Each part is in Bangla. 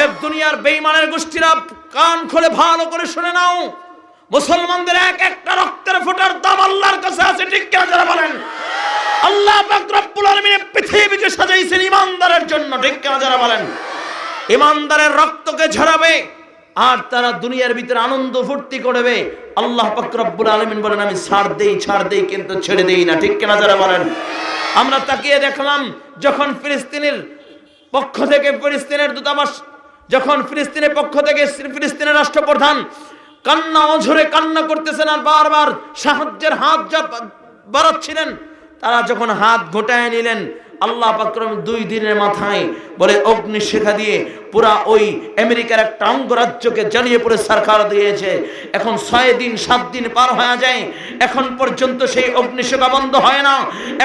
এ দুনিয়ার বেঈমানের গোষ্ঠীরা কান খুলে ভালো করে শুনে নাও, মুসলমানদের এক একটা রক্তের ফোঁটার দাম আল্লাহর কাছে আছে, ঠিক কিনা যারা বলেন? আল্লাহ পাক রব্বুল আলামিন পৃথিবীকে সাজাইছেন ঈমানদারের জন্য, ঠিক কিনা যারা বলেন? ঈমানদারের রক্তকে ঝরাবে আর তারা দুনিয়ার ভিতরে আনন্দ ফুর্তি করবে। আল্লাহ পাক রব্বুল আলামিন বলেন আমি ছাড় দেই কিন্তু ছেড়ে দেই না, ঠিক কিনা যারা বলেন? আমরা তাকিয়ে দেখলাম যখন ফিলিস্তিনের পক্ষ থেকে ফিলিস্তিনের দূতাবাস, যখন ফিলিস্তিনের পক্ষ থেকে ফিলিস্তিনের রাষ্ট্রপ্রধান কান্না অঝরে কান্না করতেছেন আর বারবার সাহায্যের হাত বাড়াচ্ছিলেন, তারা যখন হাত ঘোটায় নিলেন, আল্লাহ পাক 2 দিনের মাথায় বলে অগ্নিশিখা দিয়ে পুরা ওই আমেরিকার একটা অঙ্গরাজ্যকে জ্বালিয়ে পুড়ে সরকার দিয়েছে। এখন 6 দিন 7 দিন পার হয়ে যায়, এখন পর্যন্ত সেই অগ্নিশিখা বন্ধ হয় না,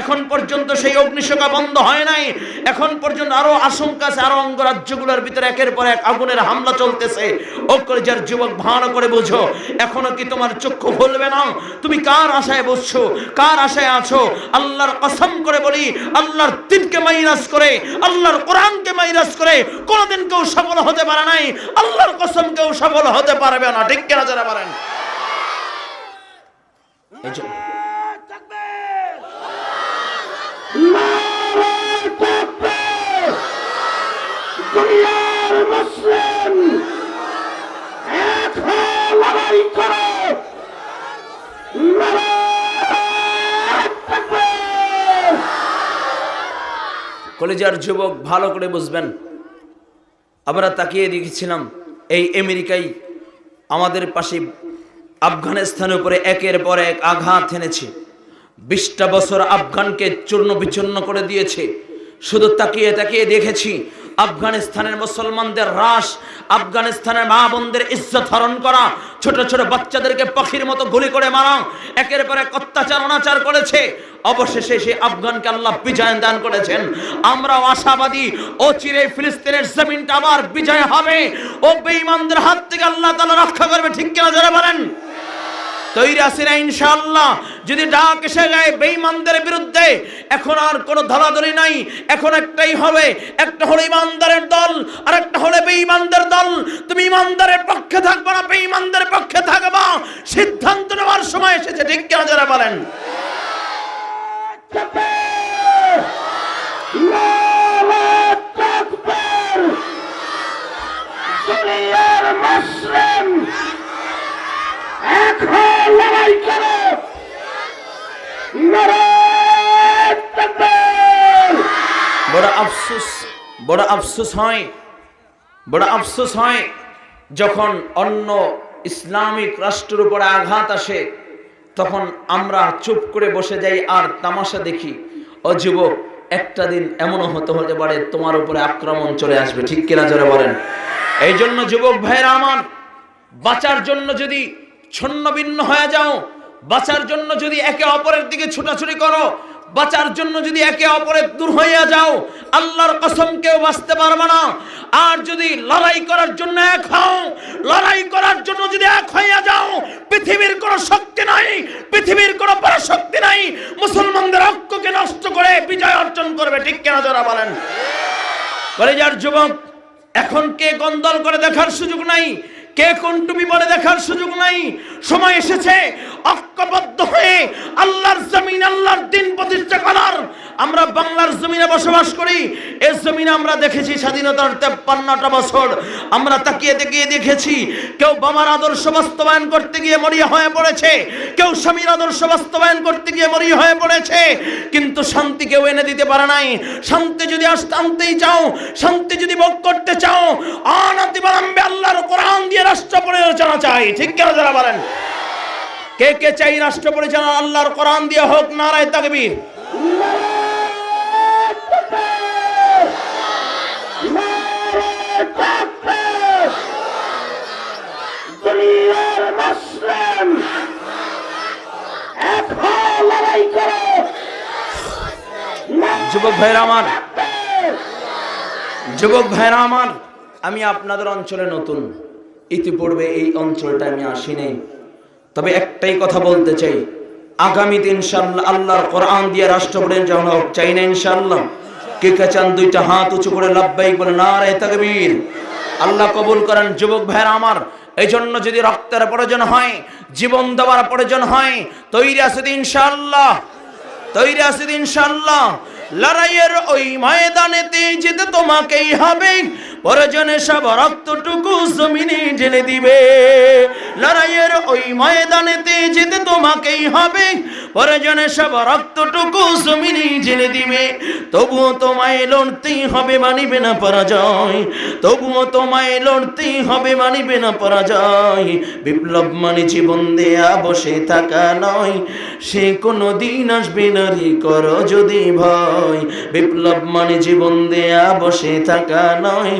এখন পর্যন্ত সেই অগ্নিশিখা বন্ধ হয় নাই। এখন পর্যন্ত আরো আশঙ্কা আছে, আরো অঙ্গরাজ্যগুলোর ভিতরে একের পর এক আগুনের হামলা চলতেছে। ও কলেজের যুবক ভালো করে বুঝো, এখনো কি তোমার চক্ষু খুলবে না? তুমি কার আশায় বসছো, কার আশায় আছো? আল্লাহর কসম করে বলি, আল্লাহর দিনকে মাইনাস করে, আল্লাহর কোরআনকে মাইনাস করে কোনদিন কেউ সফল হতে পারে নাই। আল্লাহর কসম কেউ সফল হতে পারবে না, ঠিক কিনা যারা বলেন? কলেজের যুবক ভালো করে বুঝবেন, আমরা তাকিয়ে দেখেছিলাম এই আমেরিকাই আমাদের পাশে আফগানিস্তানের উপরে একের পর এক আঘাত এনেছে। 20টা বছর আফগানকে চূর্ণ বিচূর্ণ করে দিয়েছে। শুধু তাকিয়ে তাকিয়ে দেখেছি আফগানিস্তানের মুসলমানদের হ্রাস, আফগানিস্তানের মা বোনদের ইজ্জত হরণ করা, ছোট ছোট বাচ্চাদেরকে পাখির মতো গুলি করে মারা, একের পর এক অত্যাচার অনাচার করেছে। অবশেষে সেই আফগানকে আল্লাহ বিজয় দান করেছেন। আমরাও আশাবাদী অচিরে ফিলিস্তিনের জমিনটা আবার বিজয় হবে, ও বেঈমানদের হাত থেকে আল্লাহ তাআলা রক্ষা করবে, ঠিক কিনা যারা বলেন? তৈরি আছেন ইনশাআল্লাহ? যদি ডাক এসে যায় বেঈমানদের বিরুদ্ধে, এখন আর কোনো ধরাধরি নাই, এখন একটাই হবে, একটা হলো ঈমানদারের দল আর একটা হলো বেঈমানদের দল। তুমি ঈমানদারের পক্ষে থাকবে না বেঈমানদের পক্ষে থাকবা, সিদ্ধান্ত নেওয়ার সময় এসেছে, ঠিক কিনা যারা বলেন? বড় আফসোস হয় যখন অন্য ইসলামিক রাষ্ট্রের উপরে আঘাত আসে, তখন আমরা চুপ করে বসে যাই আর তামাশা দেখি। ও যুবক, একটা দিন এমনও হতে পারে তোমার উপরে আক্রমণ চলে আসবে, ঠিক কিনা যারা বলেন? এই জন্য যুবক ভাইরা আমার, বাঁচার জন্য যদি ছন্ন ভিন্ন হয়ে যাও, বাঁচার জন্য যদি একে অপরের দিকে ছুটাছুটি করো, বাঁচার জন্য যদি একে অপরের দূর হইয়া যাও, আল্লাহর কসম কেউ বাঁচতে পারবে না। আর যদি লড়াই করার জন্য এক হও, লড়াই করার জন্য যদি এক হইয়া যাও, পৃথিবীর কোনো শক্তি নাই, পৃথিবীর কোনো পরাশক্তি নাই মুসলমানদের ঐক্যকে নষ্ট করে বিজয় অর্জন করবে, ঠিক কিনা যারা বলেন? কলেজের যুবক, এখন কে গন্ডল করে দেখার সুযোগ নাই, কে কোন টুপি পরে দেখার সুযোগ নাই। সময় এসেছে ঐক্যবদ্ধ হয়ে আল্লাহর জমিন, আল্লাহর দ্বীন প্রতিষ্ঠা করার। আমরা বাংলার জমিনে বসবাস করি, এই জমিনে আমরা দেখেছি স্বাধীনতার 53টা বছর আমরা তাকিয়ে তাকিয়ে দেখেছি, কেউ বাবার আদর্শ বাস্তবায়ন করতে গিয়ে মরিয়া হয়ে পড়েছে, কেউ স্বামীর আদর্শ বাস্তবায়ন করতে গিয়ে মরিয়া হয়ে পড়েছে, কিন্তু শান্তি কেউ এনে দিতে পারে নাই। শান্তি যদি আনতেই চাও, শান্তি যদি ভোগ করতে চাও, অনতিবিলম্বে আল্লাহর কোরআন দিয়ে রাষ্ট্র পরিচালনা চাই, ঠিক কিনা যারা বলেন? কে কে চাই রাষ্ট্র পরিচালনা আল্লাহর কোরআন দিয়ে হোক? নারায়ে তাকবীর। যুবক ভাইরা আমার, আমি আপনাদের অঞ্চলে নতুন, ইতিপূর্বে এই অঞ্চলটা আমি আসি নাই, তবে একটাই কথা বলতে চাই, আগামীতে ইনশাআল্লাহ আল্লাহর কোরআন দিয়ে রাষ্ট্র পরিচালনা হোক, চাই না ইনশাআল্লাহ? কে কে চান? 2টা হাত উঁচু করে লাব্বাইক বলে নারায়ে তাকবীর। আল্লাহ কবুল করেন। যুবক ভাইরা আমার, এই জন্য যদি রক্তের প্রয়োজন হয়, জীবন দেওয়ার প্রয়োজন হয়, তৈরি আছে ইনশাআল্লাহ, তৈরি আছে ইনশাআল্লাহ। লড়াইয়ের ওই ময়দানেতে যেতে তোমাকেই হবে, প্রয়োজনে সব রক্তটুকু জমিনে ঢেলে দিবে। লড়াইয়ের ওই ময়দানেতে যেতে তোমাকেই হবে, প্রয়োজনে সব রক্তটুকু জমিনে ঢেলে দিবে। তবুও তোমায় লড়তেই হবে, মানিবে না পরাজয়। তবুও তোমায় লড়তেই হবে, মানিবে না পরাজয়। বিপ্লব মানে জীবন দেয়া বসে থাকা নয়, সে কোনো দিন আসবে না রে করো যদি ভয়। বিপ্লব মানে জীবন দেয়া বসে থাকা নয়,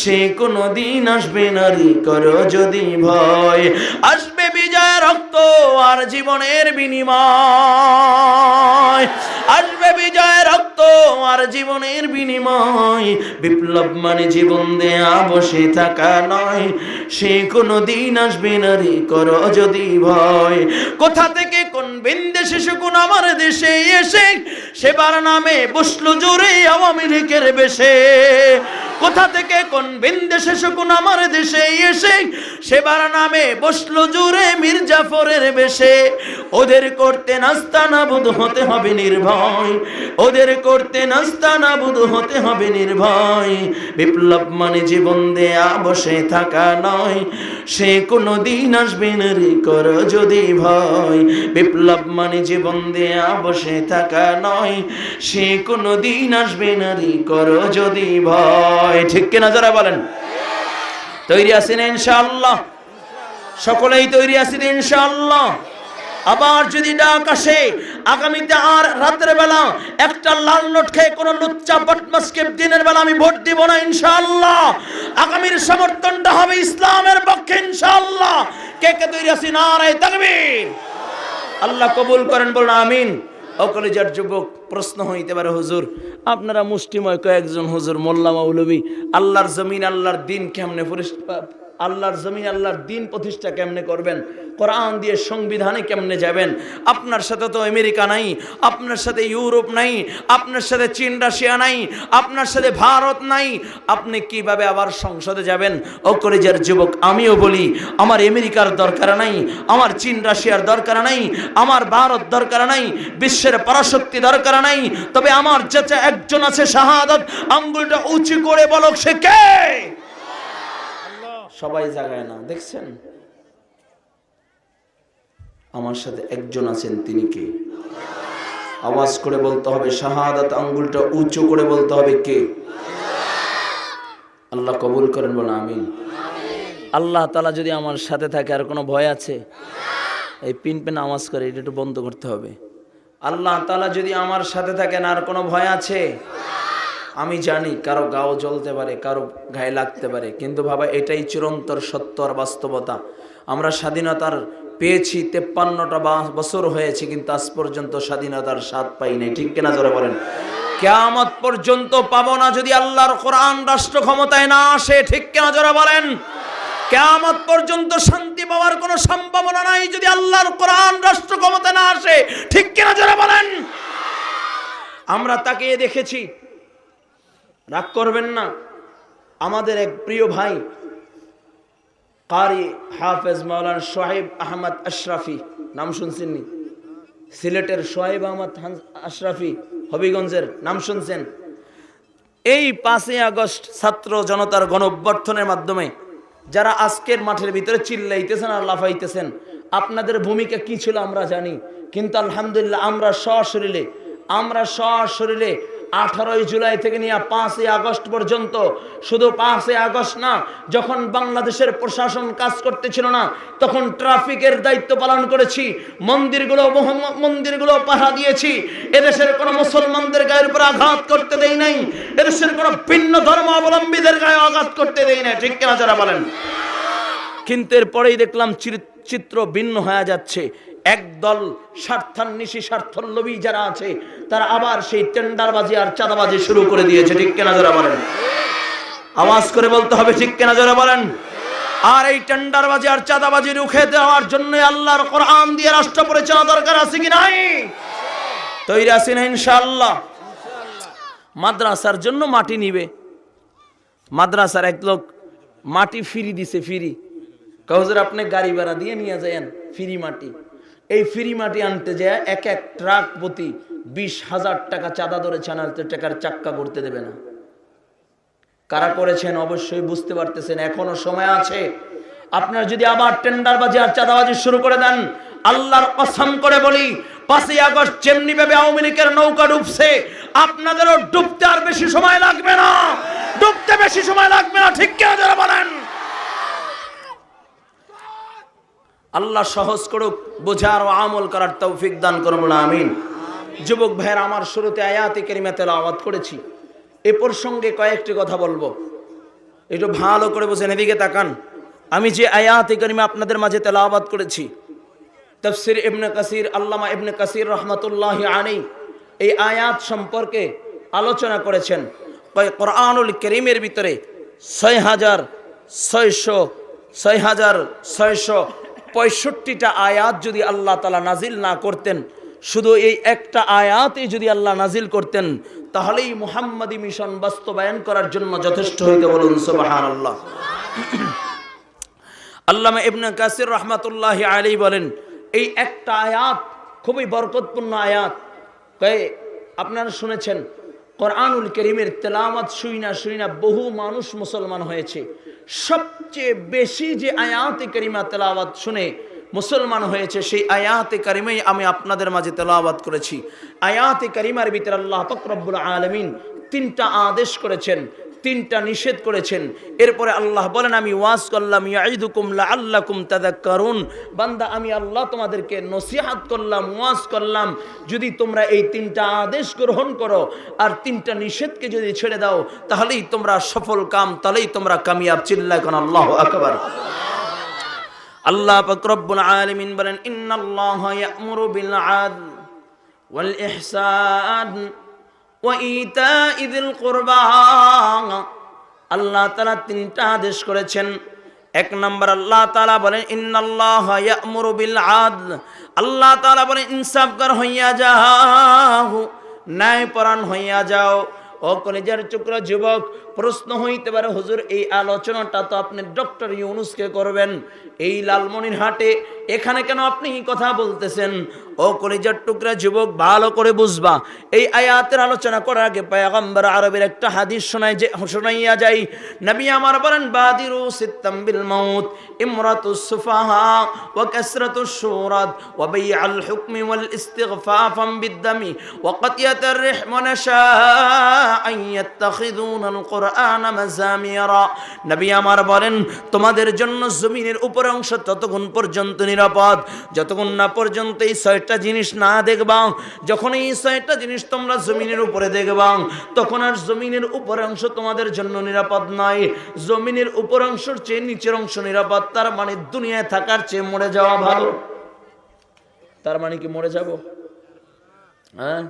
সে কোনো দিন আসবে না রে করো যদি ভয়। আসবে বিজয় রক্ত আর জীবনের বিনিময়, আসবে বিজয় রক্ত আর জীবনের বিনিময়। বিপ্লব মানে জীবন দেয়া বসে থাকা নয়, সে কোনো দিন আসবে না রে করো যদি ভয়। কোথা থেকে কোন বিন্দেশে কোন আমার দেশে এসে সেবার নামে বসলো জোরে আওয়ামী লীগের বেশে। কোথা থেকে কোন বিন্দেশে কোন আমার দেশে এসে সেবার নামে বসলো জোরে মীর জাফরের বেশে। ওদের করতে নাস্তানাবুদ হতে হবে নির্ভয়, ওদের করতে নাস্তানাবুদ হতে হবে নির্ভয়। বিপ্লব মানে জীবন দেয়া বসে থাকা নয়, সে কোনো দিন আসবে না রে করো যদি ভয়। বিপ্লব মানে জীবন দেয়া বসে থাকা নয়, সে কোনো দিন আসবে না রে করো যদি ভয়। ঠিক কিনা যারা বলেন? তৈরি আছেন ইনশাআল্লাহ? সকলেই তৈরি আছেন ইনশাআল্লাহ? আবার যদি ডাক আসে আগামীতে আর রাতের বেলা একটা লাল নোট খেয়ে কোন লুচ্চা বদমাশকে দিনের বেলা আমি ভোট দিব না ইনশাআল্লাহ। আগামীর সমর্থনটা হবে ইসলামের পক্ষে ইনশাআল্লাহ। কে কে তৈরি আছেন? নারায়ে তাকবীর। আল্লাহ কবুল করেন, বলুন আমিন। ও কলেজের যুবক, প্রশ্ন হইতে পারে, হুজুর আপনারা মুষ্টিময় কয়েকজন হুজুর মোল্লা মৌলবী আল্লাহর জমিন আল্লাহর দিন কেমনে আল্লাহর জমিন আল্লাহর দিন প্রতিষ্ঠা কেমনে করবেন? কোরআন দিয়ে সংবিধানে কেমনে যাবেন? আপনার সাথে তো আমেরিকা নাই, আপনার সাথে ইউরোপ নাই, আপনার সাথে চীন রাশিয়া নাই, আপনার সাথে ভারত নাই, আপনি কিভাবে আবার সংসদে যাবেন? ও কলেজের যুবক, আমিও বলি আমার আমেরিকার দরকার নাই, আমার চীন রাশিয়ার দরকার নাই, আমার ভারত দরকার নাই, বিশ্বের পরাশক্তি দরকার নাই। তবে আমার যেটা একজন আছে, শাহাদাত আঙ্গুলটা উঁচু করে বলক সে কে? সবাই জাগায় না, দেখছেন? আমার সাথে একজন আছেন, তিনি কে? আওয়াজ করে বলতে হবে, শাহাদাত আঙ্গুলটা উঁচু করে বলতে হবে, কে? আল্লাহ কবুল করেন, বলেন আমিন। আল্লাহ তাআলা যদি আমার সাথে থাকে আর কোনো ভয় আছে? এই পিন পিন আওয়াজ করে এটা একটু বন্ধ করতে হবে। আল্লাহ তাআলা যদি আমার সাথে থাকেন আর কোনো ভয় আছে? আমি জানি কারো গাও জ্বলতে পারে, কারো গায়ে লাগতে পারে, কিন্তু বাবা এটাই চিরন্তর সত্য আর বাস্তবতা। আমরা স্বাধীনতার পেয়েছি 53টা বছর হয়েছে, কিন্তু আজ পর্যন্ত স্বাধীনতার স্বাদ পাই নাই। ঠিক কিনা জোরে বলেন? কিয়ামত পর্যন্ত পাবো না যদি আল্লাহর কোরআন রাষ্ট্র ক্ষমতায় না আসে। ঠিক কিনা জোরে বলেন? কিয়ামত পর্যন্ত শান্তি পাওয়ার কোনো সম্ভাবনা নাই যদি আল্লাহর কোরআন রাষ্ট্র ক্ষমতায় না আসে। ঠিক কিনা জোরে বলেন? আমরা তাকিয়ে দেখেছি, রাগ করবেন না, আমাদের এক প্রিয় ভাই কারি হাফেজ মাওলানা সোহেব আহমদ আশরাফি, নাম শুনছেন নি? সিলেটের সোহেব আহমদ আশরাফি, হবিগঞ্জের, নাম শুনছেন? এই 5ই আগস্ট ছাত্র জনতার গণঅভ্যুত্থানের মাধ্যমে যারা আজকের মাঠের ভিতরে চিল্লাইতেছেন আর লাফাইতেছেন, আপনাদের ভূমিকা কি ছিল আমরা জানি, কিন্তু আলহামদুলিল্লাহ আমরা সশরীরে 18ই জুলাই থেকে নিয়ে 5ই আগস্ট পর্যন্ত, শুধু 5ই আগস্ট না, যখন বাংলাদেশের প্রশাসন কাজ করতেছিল না তখন ট্রাফিকের দায়িত্ব পালন করেছি, মন্দিরগুলো পাহারা দিয়েছি, এদেশের কোনো মুসলমানদের গায়ের উপর আঘাত করতে দেই নাই, এদেশের কোনো ভিন্ন ধর্মাবলম্বীদের গায়ে আঘাত করতে দেই নাই। ঠিক কিনা যারা বলেন? কিন্তু এরপরেই দেখলাম চিত্র ভিন্ন হয়ে যাচ্ছে। একদল স্বার্থান্বেষী স্বার্থলোভী যারা আছে তারা আবার সেই টেন্ডারবাজি আর চাঁদাবাজি শুরু করে দিয়েছে। ঠিক কিনা যারা বলেন? আওয়াজ করে বলতে হবে, ঠিক কিনা যারা বলেন? আর এই টেন্ডারবাজি আর চাঁদাবাজি রুখে দেওয়ার জন্য আল্লাহর কোরআন দিয়ে রাষ্ট্র পরিচালনা দরকার আছে কি নাই? তৈরি আছেন ইনশাআল্লাহ? মাদ্রাসার জন্য মাটি নিবে, মাদ্রাসার এক লোক মাটি ফ্রি দিছে, ফ্রি। হুজুর আপনি গাড়ি ভাড়া দিয়ে নিয়ে যান ফ্রি মাটি। এই ফ্রি মাটি আনতে যায় এক এক ট্রাক প্রতি 20,000 টাকা চাঁদা ধরেছেন, আর টাকার চাক্কা করতে দেবে না। কারা করেছেন অবশ্যই বুঝতে পারতেছেন, এখনো সময় আছে। আপনার যদি আবার টেন্ডারবাজি আর চাঁদাবাজি শুরু করে দেন, আল্লাহর কসম করে বলি 5ই আগস্ট যেমনি ভাবে আওয়ামী লীগের নৌকা ডুবছে, আপনাদেরও ডুবতে আর বেশি সময় লাগবে না, ডুবতে বেশি সময় লাগবে না। ঠিক কি যারা বলেন? আল্লাহ সহজ করুক, বোঝার ও আমল করার তৌফিক দান করুন, আমিন। যুবক ভাইয়ের, আমার শুরুতে আয়াতে কারিমা তেলাওয়াত করেছি, এ প্রসঙ্গে কয়েকটি কথা বলবো, একটু ভালো করে বুঝেন, এদিকে তাকান। আমি যে আয়াতে কারিমা আপনাদের মাঝে তেলাওয়াত করেছি, তাফসীর ইবনে কাসির, আল্লামা ইবনে কাসির রাহমাতুল্লাহি আলাইহি এই আয়াত সম্পর্কে আলোচনা করেছেন। কোরআনুল কারীমের ভিতরে 6,665টা আয়াত যদি আল্লাহ তাআলা নাজিল না করতেন, শুধু এই একটা আয়াতই যদি আল্লাহ নাজিল করতেন, তাহলেই মুহাম্মাদি মিশন বাস্তবায়ন করার জন্য যথেষ্ট হইতে। বলুন সুবহানাল্লাহ। আল্লামা ইবনে কাসির রাহমাতুল্লাহি আলাইহি বলেন, এই একটা আয়াত খুবই বরকতপূর্ণ আয়াত। আপনারা শুনেছেন কোরআনুল কারীমের তেলাওয়াত শুইনা বহু মানুষ মুসলমান হয়েছে। সবচেয়ে বেশি যে আয়াতে কারিমা তেলাওয়াত শুনে মুসলমান হয়েছে, সেই আয়াতে কারিমাই আমি আপনাদের মাঝে তেলাওয়াত করেছি। আয়াতে কারিমার ভিতরে আল্লাহ পাক রব্বুল আলামিন 3টা আদেশ করেছেন, 3টা নিষেধ করেছেন। এরপরে আল্লাহ বলেন, আমি ওয়াজ করলাম, ইয়াইদুকুম লাআল্লাকুম তাযাক্কারুন, বান্দা আমি আল্লাহ তোমাদেরকে নসিহত করলাম, ওয়াজ করলাম, যদি তোমরা এই 3টা আদেশ গ্রহণ করো আর 3টা নিষেধকে যদি ছেড়ে দাও, তাহলেই তোমরা সফল কাম, তাহলেই তোমরা কামিয়াব। চিল্লায় কোন আল্লাহু আকবার। আল্লাহ পাক রব্বুল আলামিন বলেন, ইন্নাল্লাহা ইয়া'মুরু বিল আদল ওয়াল ইহসান ওয়া ইতা'i যিল কুরবা। আল্লাহ তাআলা 3টা আদেশ করেছেন। 1 নম্বর আল্লাহ তাআলা বলেন, ইন্নাল্লাহা ইয়া'মুরু বিল আদল, আল্লাহ তাআলা বলেন ইনসাফগার হইয়া যাও, ন্যায়পরায়ণ হইয়া যাও। ও কলেজের টুকরা যুবক, প্রশ্ন হইতে পারে, হুজুর এই আলোচনাটা তো আপনি ডক্টর ইউনূসকে করবেন, এই লালমনিরহাটে এখানে কেন আপনি কথা বলতেছেন? ও কলেজের টুকরা যুবক, ভালো করে বুঝবা, এই আয়াতের আলোচনা করার আগে পয়গম্বর আরবের একটা হাদিস শোনাইয়া যাই। নবী আমার বলেন, বাদিরু সিত্তাম বিল মাউত ইমরাতুস সুফাহা ওয়া কাসরাতুশ শুরাত ওয়া বাই'আল হুকমি ওয়াল ইস্তিগফাফাম বিদ-দামি ওয়া কাতিয়াতার রিহম ওয়া নাশাআন ইয়াত্তাখিযুনাল কুরআনা মাযামিরা। নবী আমার বলেন, তোমাদের জন্য জমিনের উপর অংশ ততক্ষণ পর্যন্ত নিরাপদ যতক্ষণ না পর্যন্ত এই 6টা জিনিস না দেখবা। যখন এই 6টা জিনিস তোমরা জমিনের উপরে দেখবা, তখন আর জমিনের উপর অংশ তোমাদের জন্য নিরাপদ নয়, জমিনের উপর অংশের চেয়ে নিচের অংশ নিরাপদ। তার মানে দুনিয়ায় থাকার চেয়ে মরে যাওয়া ভালো। তার মানে কি মরে যাব? হ্যাঁ,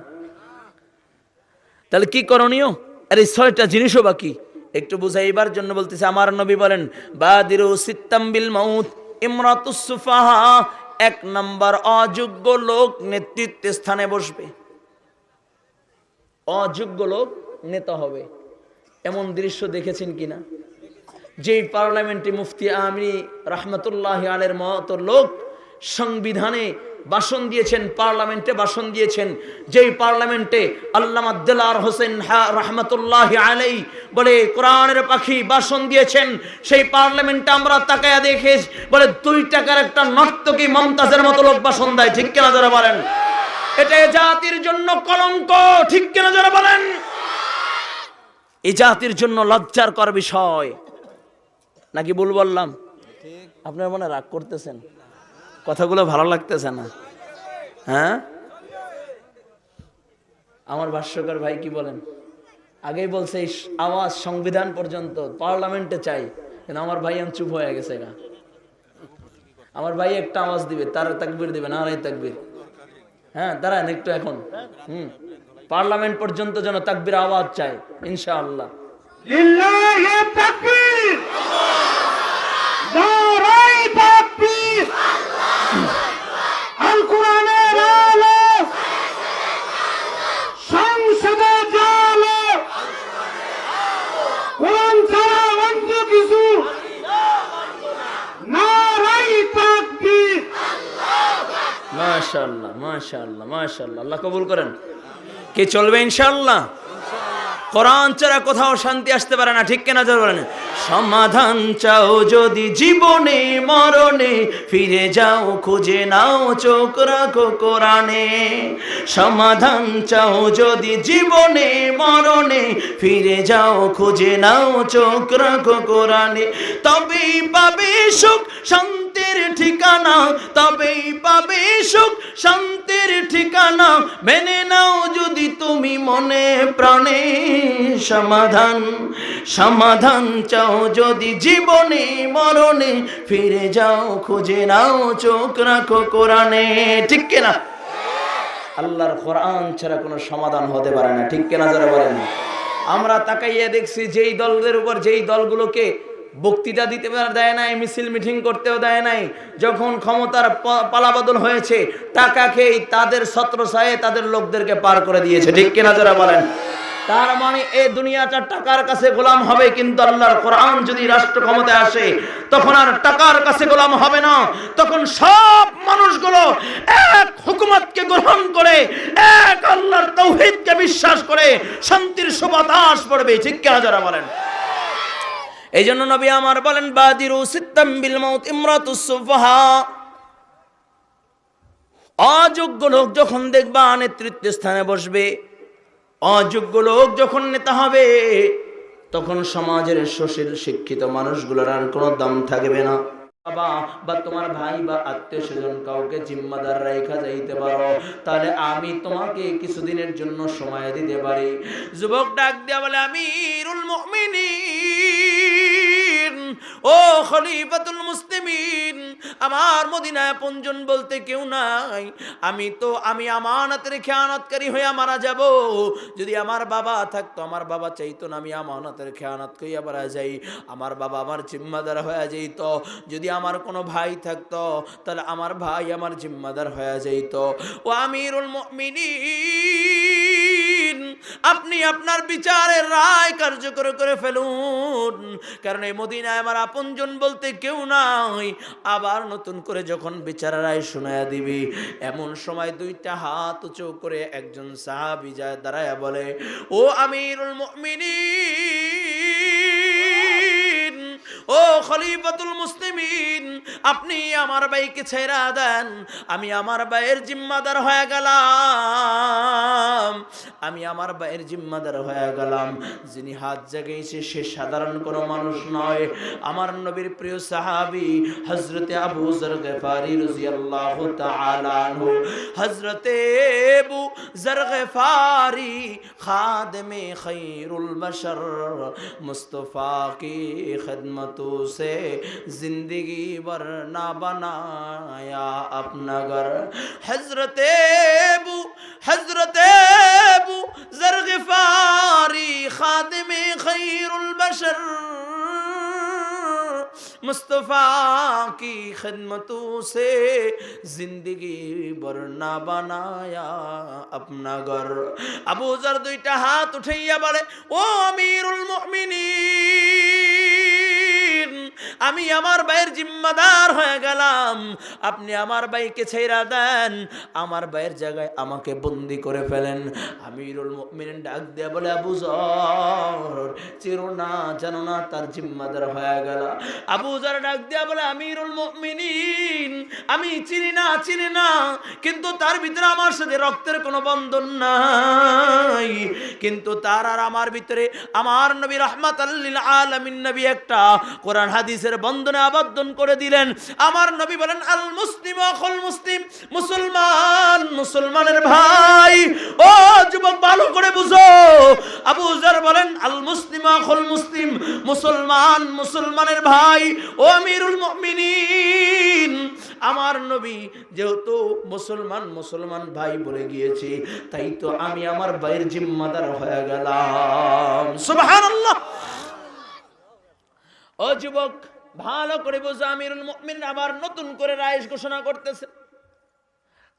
তাহলে কি করণীয়? আর এই 6টা জিনিসও বাকি একটু বুঝাইবার জন্য বলতেছে। আমার নবী বলেন, বাদিরু সিত্তাম বিল মাউত ইমরাতুস সুফাহা, 1 নম্বর অযোগ্য লোক নেতৃত্বের স্থানে বসবে। অযোগ্য লোক নেতা হবে। এমন দৃশ্য দেখেছেন কিনা? যেই পার্লামেন্টে মুফতি আমিনী রাহমাতুল্লাহি আলাইহির মতো লোক সংবিধানে ভাষণ দিয়েছেন, পার্লামেন্টে ভাষণ দিয়েছেন, যেই পার্লামেন্টে আল্লামা দেলাওয়ার হোসেন রাহমাতুল্লাহি আলাইহি বলে কোরআনের পাখি ভাষণ দিয়েছেন, সেই পার্লামেন্টে আমরা তাকায়া দেখে বলে 2 টাকার একটা নর্তকী মমতাজের মতো লোক ভাষণ দেয়। ঠিক কিনা যারা বলেন? এটা জাতির জন্য কলঙ্ক। ঠিক কিনা যারা বলেন? এই জাতির জন্য লজ্জার কর বিষয়। নাকি ভুল বললাম? আপনারা মনে রাগ করতেছেন, কথাগুলো ভালো লাগতেছে না? হ্যাঁ, আমার ভাষ্যকার ভাই কি বলেন? আগেই বলছে এই আওয়াজ সংবিধান পর্যন্ত, পার্লামেন্টে চাই, কিন্তু আমার ভাই চুপ হয়ে গেছে। আমার ভাই একটা আওয়াজ দিবে, তার তাকবীর দিবে, নারে তাকবীর। হ্যাঁ, দাঁড়ান একটু এখন। পার্লামেন্ট পর্যন্ত যেন তাকবীর আওয়াজ চাই ইনশাআল্লাহ। লিল্লাহি তাকবীর, নারে তাকবীর, আল কোরআনের আলো সংসদে জালো, কোরআন ছাড়া অন্য কিছু মাশাআল্লাহ মাশাআল্লাহ মাশাআল্লাহ, আল্লাহ কবুল করেন। কে চলবে ইনশাআল্লাহ? কোরআন ছাড়া কোথাও শান্তি আসতে পারে না, ঠিক কিনা জোরে বলেন। সমাধান চাও যদি জীবনে মরণে, ফিরে যাও খুঁজে নাও চোখ রাখো কোরআনে। সমাধান চাও যদি জীবনে মরণে, ফিরে যাও খুঁজে নাও চোখ রাখো কোরআনে। তবেই পাবে সুখ শান্তির ঠিকানা, তবেই পাবে সুখ শান্তির ঠিকানা। মেনে নাও যদি তুমি মনে প্রাণে, সমাধান সমাধান চাও যদি জীবনে মরণে, ফিরে যাও খুঁজে নাও চোখ রাখো কোরআনে। ঠিক কিনা? আল্লাহর কোরআন ছাড়া কোনো সমাধান হতে পারে না, ঠিক কিনা যারা বলেন। আমরা তাকাইয়া দেখছি যেই দলদের উপর, যেই দলগুলোকে বক্তৃতা দিতে দেয় নাই, মিছিল মিটিং করতেও দেয় নাই, যখন ক্ষমতার পালাবদল হয়েছে টাকা খেয়ে তাদের ছত্রছায়ায় তাদের লোকদেরকে পার করে দিয়েছে, ঠিক কিনা যারা বলেন। তার মানে এই দুনিয়াটা টাকার কাছে গোলাম হবে, কিন্তু আল্লাহর কোরআন যদি রাষ্ট্র ক্ষমতায় আসে তখন আর টাকার কাছে গোলাম হবে না। তখন সব মানুষগুলো এক হুকুমতকে গ্রহণ করে, এক আল্লাহর তাওহীদকে বিশ্বাস করে শান্তির সুবাতাস পড়বে, ঠিক কিনা যারা বলেন। এই জন্য নবী আমার বলেন, বাদিরু সিত্তাম বিল মাউত ইমরাতুস সুফাহা। অযোগ্য লোক যখন দেখবা নেতৃত্ব স্থানে বসবে, অযোগ্য লোক যখন নেতা হবে, তখন সমাজের সুশীল শিক্ষিত মানুষগুলোর আর কোনো দাম থাকবে না। বাবা বা তোমার ভাই বা আত্মীয় স্বজন কাউকে জিম্মাদার রেখা যাইতে পারো, তাহলে আমি তোমাকে কিছুদিনের জন্য সময় দিতে পারি। যুবক ডাক দিয়া বলে, আমিরুল মুমিনিন, ও খলিফাতুল মুসলিমিন, আমার মদিনায় আপনজন বলতে কেউ নাই। আমি আমানতের খেয়ানতকারী হয়ে মারা যাব। যদি আমার বাবা থাকতো, আমার বাবা চাইতো না আমি আমানতের খেয়ানত কইয়া মারা যাই, আমার বাবা আমার জিম্মাদার হয়ে যাইত। যদি আমার কোনো ভাই থাকতো, তাহলে আমার ভাই আমার জিম্মাদার হয়ে যাইত। ও আমিরুল মুমিনিন, আপনি আপনার বিচারের রায় কার্যকর করে ফেলুন, কারণ এই মদিনায় আমার আপনজন বলতে কেউ নাই। আবার নতুন করে যখন বিচারের রায় শোনায়া দিবি, এমন সময় দুইটা হাত উঁচু করে একজন সাহাবী যায় দাঁড়ায়া বলে, ও আমিরুল মুমিনিন, ও খলিফাতুল মুসলিমিন, আপনি আমার ভাইকে ছেড়া দেন, আমি আমার ভাইয়ের জিম্মাদার হয়ে গেলাম, আমি আমার ভাইয়ের জিম্মাদার হয়ে গেলাম। যিনি হাত জাগাইছে সে সাধারণ কোনো মানুষ নয়, আমার নবীর প্রিয় সাহাবী হযরতে আবু যর গফারি রাদিয়াল্লাহু তাআলা আনহু। হযরতে আবু যর গফারি খাদেমে খায়রুল বশর, মুস্তাফা की खिदमतों से जिंदगी भर ना बनाया अपना घर। हजरते अबू ज़र ग़िफ़ारी खादिमे खैरुल बशर, मुस्तफ़ा की खिदमतों से जिंदगी भर ना बनाया अपना घर। আবু যর দুইটা হাত উঠাইয়া বলে, ও আমিরুল মুমিনিন, আমি আমার ভাইয়ের জিম্মাদার হয়ে গেলাম, আপনি আমার ভাইকে ছেড়া দেন, আমার ভাইয়ের জায়গায় আমাকে বন্দি করে ফেলেন। আমিরুল মুমিনিন ডাক দিয়া বলে, আবু যর, চিরো না জানো না তার জিম্মাদার হয়ে গেল। আবু যর ডাক দিয়া বলে, আমিরুল মুমিনিন, আমি চিনি না, কিন্তু তার ভিতরে আমার সাথে রক্তের কোনো বন্ধন নাই, কিন্তু তার আর আমার ভিতরে আমার নবী রাহমাতাল লিল আলামিন নবী একটা কোরআন হাদিসের বন্ধনে আবদ্ধন করে দিলেন। আমার নবী বলেন, আল মুসলিম আখুল মুসলিম, মুসলমান মুসলমানের ভাই। ও যুবক ভালো করে বুঝো, আবু যর বলেন, আল মুসলিম আখুল মুসলিম, মুসলমান মুসলমানের ভাই। ও আমিরুল মুমিনিন, আমার নবী যেহেতু মুসলমান ভাই বলে গিয়েছে, তাই তো আমি আমার ভাইয়ের জিম্মাদার হয়ে গেলাম। সুবহানাল্লাহ। ও যুবক ভালো করে বোঝো, আমিরুল মুমিনিন আবার নতুন করে রায় ঘোষণা করতেছে,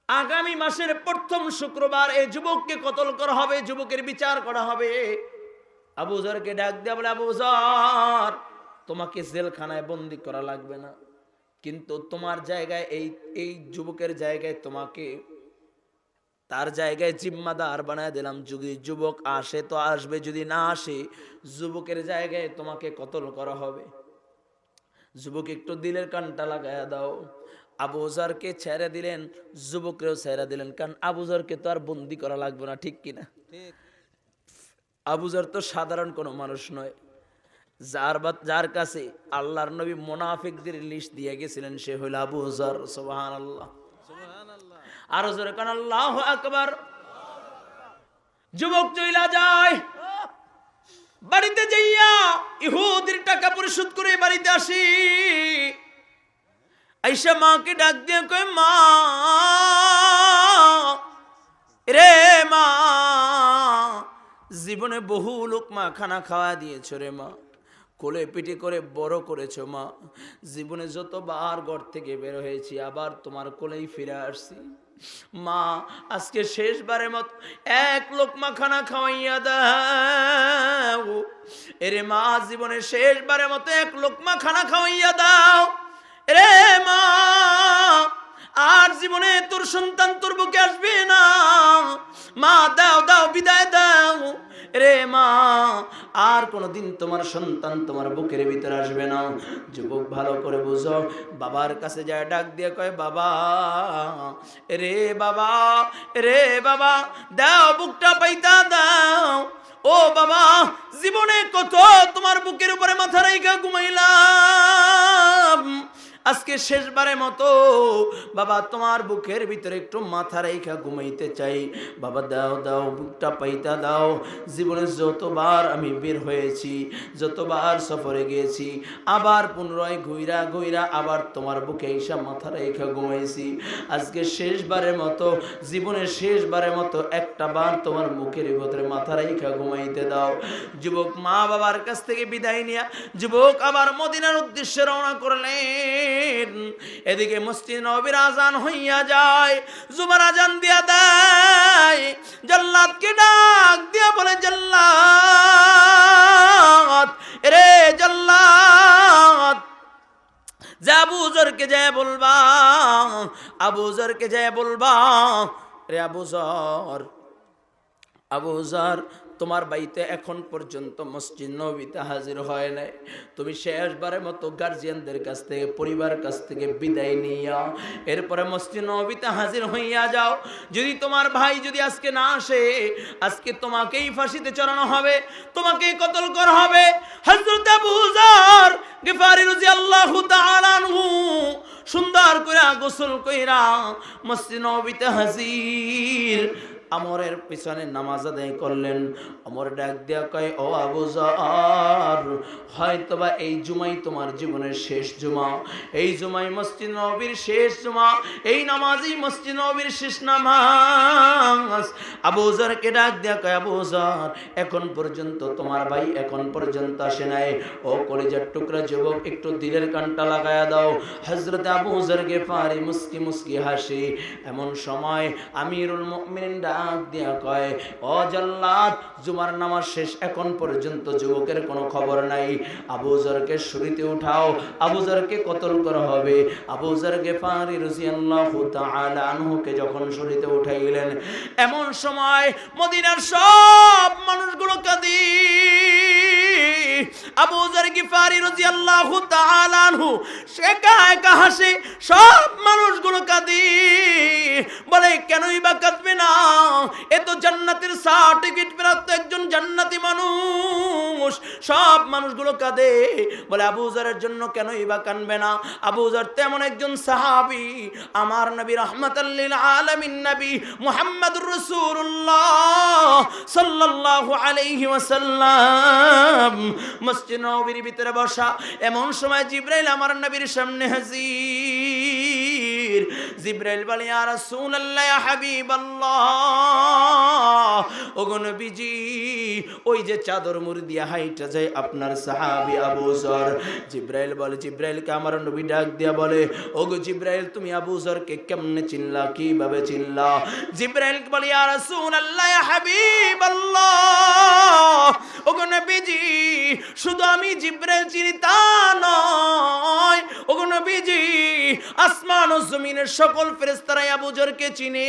আগামী মাসের প্রথম শুক্রবার এই যুবককে কতল করা হবে, যুবকের বিচার করা হবে। আবু যরকে ডাক দিয়ে বলে, আবু যর, তোমাকে জেলখানায় বন্দী করা লাগবে না, কিন্তু তোমার জায়গায় এই যুবকের জায়গায় তোমাকে তার জায়গায় জিম্মাদার বানায় দিলাম। যদি যুবক আসে তো আসবে, যদি না আসে যুবকের জায়গায় তোমাকে কতল করা হবে। যুবক একটু দিলের কানটা লাগায়া দাও। আবু যরকে ছেড়ে দিলেন, যুবকরেও ছেড়ে দিলেন, কারণ আবু যরকে তো আর বন্দি করা লাগবে না, ঠিক কিনা? আবু যর তো সাধারণ কোনো মানুষ নয়। যার কাছে আল্লাহর নবী মুনাফিকদের লিস্ট দিয়ে গেছিলেন সে হইল আবু যর। সুবহানাল্লাহ, আরো জোরে কান আল্লাহু আকবার। যুবক চইলা যায়, বাড়িতে যাইয়া ইহুদির টাকা পরিশোধ করে বাড়িতে আসি। আইসা মাকে ডাক দিয়ে কয়, মা রে মা, জীবনে বহু লোক মা খানা খাওয়া দিয়েছো রে মা, কোলে পিঠে করে বড় করেছো মা, জীবনে যতবার ঘর থেকে বের হয়েছি আবার তোমার কোলেই ফিরে আসছি। মা আজকে শেষবারের মতো এক লোকমা খানা খাওয়াইয়া দাও। এরে মা জীবনে শেষবারের মতো এক লোকমা খানা খাওয়াইয়া দাও রে মা, আর জীবনে তোর সন্তান তোর বুকে আসবে না। মা দাও দাও, বিদায় দাও রে মা, আর কোনদিন তোমার সন্তান তোমার বুকের ভিতরে আসবে না। যুবক ভালো করে বুঝো, বাবার কাছে যায় ডাক দিয়ে কয়, বাবা রে বাবা, রে বাবা, দাও বুকটা পাইতা দাও। ও বাবা, জীবনে কত তোমার বুকের উপরে মাথা রাইখা ঘুমাইলাম, আজকে শেষবারের মতো বাবা তোমার বুকের ভিতরে একটু মাথা রাইখা ঘুমাইতে চাই। বাবা দাও দাও, বুকটা পাইতা দাও। জীবনে যতবার আমি বের হয়েছি, যতবার সফরে গিয়েছি, আবার পুনরায় ঘুইরা ঘুইরা আবার তোমার বুকে এসে মাথা রাইখা ঘুমাইছি। আজকে শেষবারের মতো, জীবনের শেষবারের মতো একটা বার তোমার মুখের ভিতরে মাথা রাইখা ঘুমাইতে দাও। যুবক মা বাবার কাছ থেকে বিদায় নিয়া যুবক আবার মদিনার উদ্দেশ্যে রওনা করলেন। এদিকে মসজিদ নববীর আজান হইয়া যায়, জুমার আজান দিয়া দেয়। জাল্লাদকে ডাক দিয়া বলে, জাল্লাদ রে জাল্লাদ, যা আবু যরকে যায় বলবা, আবু যরকে যায় বলবা, রে আবু যর, আবু যর তোমার বাড়িতে এখন পর্যন্ত মসজিদ নববীতে হাজির হয় নাই। তুমি শেষবারের মতো গার্জিয়ানদের কাছ থেকে, পরিবারের কাছ থেকে বিদায় নিয়া এরপরে মসজিদ নববীতে হাজির হইয়া যাও। যদি তোমার ভাই যদি আজকে না আসে, আজকে তোমাকেই ফাঁসিতে চড়ানো হবে, তোমাকেই কতল করা হবে। হযরত আবু যর গিফারি রাদিয়াল্লাহু তাআলা আনহু সুন্দর করে গোসল কইরা মসজিদ নববীতে হাজির। আমরের পিছনে নামাজ আদায় করলেন। আমর ডাক দিয়া কয়, ও আবু যর, হয়তোবা এই জুমাই তোমার জীবনের শেষ জুমা, এই জুমাই মসজিদ নববীর শেষ জুমা, এই নামাজই মসজিদ নববীর শেষ নামাজ। আবু যরকে ডাক দিয়া কয়, আবু যর, এখন পর্যন্ত তোমার ভাই এখন পর্যন্ত আসে নাই। ও কলিজার টুকরা যুবক, একটু দিলের কানটা লাগায়া দাও। হযরত আবু যর গিফারি মুস্কি মুস্কি হাসি। এমন সময় আমিরুল মুমিনিন ডাক দিয়া কয়, ও জাল্লাদ, জুমার নামাজ শেষ, এখন পর্যন্ত যুবকের কোনো খবর নাই। আবু যরকে শুরিতে উঠাও, আবু যরকে কতল করা হবে। আবু যর গিফারি রাদিয়াল্লাহু তাআলা আনহুকে যখন শুরিতে উঠাইলেন, এমন সময় মদিনার সব মানুষগুলো কাঁদি। আবু যর গিফারি রাদিয়াল্লাহু তাআলা আনহু সে একা একা হাসে, সব মানুষগুলো কাঁদি। বলে, কেনই বা কাঁদবে না, এ তো জান্নাতের সার্টিফিকেট প্রাপ্ত একজন জান্নাতি মানুষ। সব মানুষগুলো কাঁদে। বলে, আবু যরের জন্য কেনই বা কাঁদবে না? আবু যর তেমন একজন সাহাবী, আমার নবী রাহমাতাল লিল আলামিন নবী মুহাম্মদুর রাসূলুল্লাহ সাল্লাল্লাহু আলাইহি ওয়াসাল্লাম মসজিদ নববীর ভিতরে বসা। এমন সময় জিবরাইল আমার নবীর সামনে হাজির। জিবরাইল বলে, ইয়া রাসূলুল্লাহ, ইয়া হাবিবাল্লাহ, ওগো নবীজি, ওই যে চাদর মুড়ি দিয়া হাইটা যায় আপনার সাহাবী আবু যর। জিবরাইল বলে, জিবরাইলকে আমার নবী ডাক দিয়া বলে, ওগো জিবরাইল, তুমি আবু যরকে কেমনে চিনলা, কিভাবে চিনলা? জিবরাইল বলে, ইয়া রাসূলুল্লাহ, ইয়া হাবিবাল্লাহ, ওগো নবীজি, শুধু আমি জিবরাইল চিনি তা নয়, ওগো নবীজি, আসমান ও জমিনের সকল ফেরেশতারা আবু যরকে চিনে।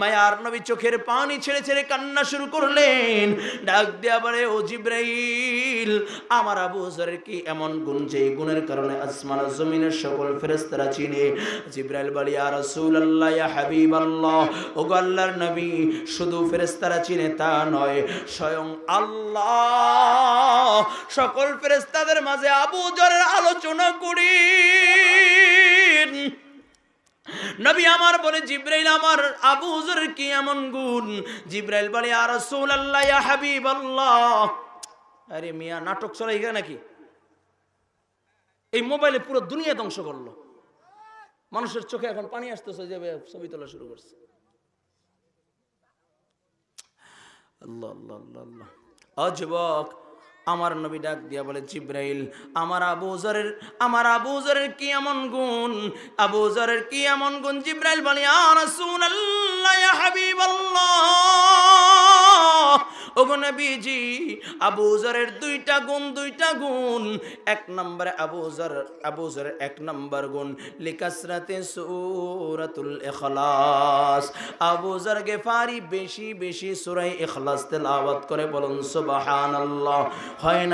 মায়ার নবী চোখের পানি ছেড়ে ছেড়ে কান্না শুরু করলেন, ডাক দেয়া বলে, ও জিবরাইল, আমার আবু যরের কি এমন গুণ যে গুণের কারণে আসমান ও জমিনের সকল ফেরেশতারা চিনে? জিবরাইল বলে, ইয়া রাসূলুল্লাহ, ইয়া হাবিবাল্লাহ, ও গো আল্লাহর নবী, শুধু ফেরেশতারা চিনে তা নয়, স্বয়ং আল্লাহ সকল ফেরেশতাদের মাঝে আবু যরের আলোচনা করি। নবী আমার বলে, জিবরাইল, আমার আবু যরের কি এমন গুণ? জিবরাইল বলে, ইয়া রাসূলুল্লাহ, ইয়া হাবিবাল্লাহ। আরে মিয়া, নাটক চলে গেল নাকি? এই মোবাইলে পুরো দুনিয়া ধ্বংস করলো। মানুষের চোখে এখন পানি আসতেছে, যে ছবি তোলা শুরু করছে। আল্লাহ আল্লাহ আল্লাহ আল্লাহ। ও যুবক, আমার নবী ডাক দিয়া বলে, জিবরাইল, আমার আবু যরের কি এমন গুণ? আবু যরের কি এমন গুণ? জিবরাইল বলে, ইয়া রাসূলুল্লাহ, ইয়া হাবিবাল্লাহ, ওগো নবীজি, আবু যরের দুইটা গুণ। এক নম্বরে আবু যরের এক নম্বর গুণ, লিকাসরাতে সূরাতুল ইখলাস। আবু যর গিফারি বেশি বেশি সূরা ইখলাস তেলাওয়াত করে, বলুন সুবহানাল্লাহ। হয়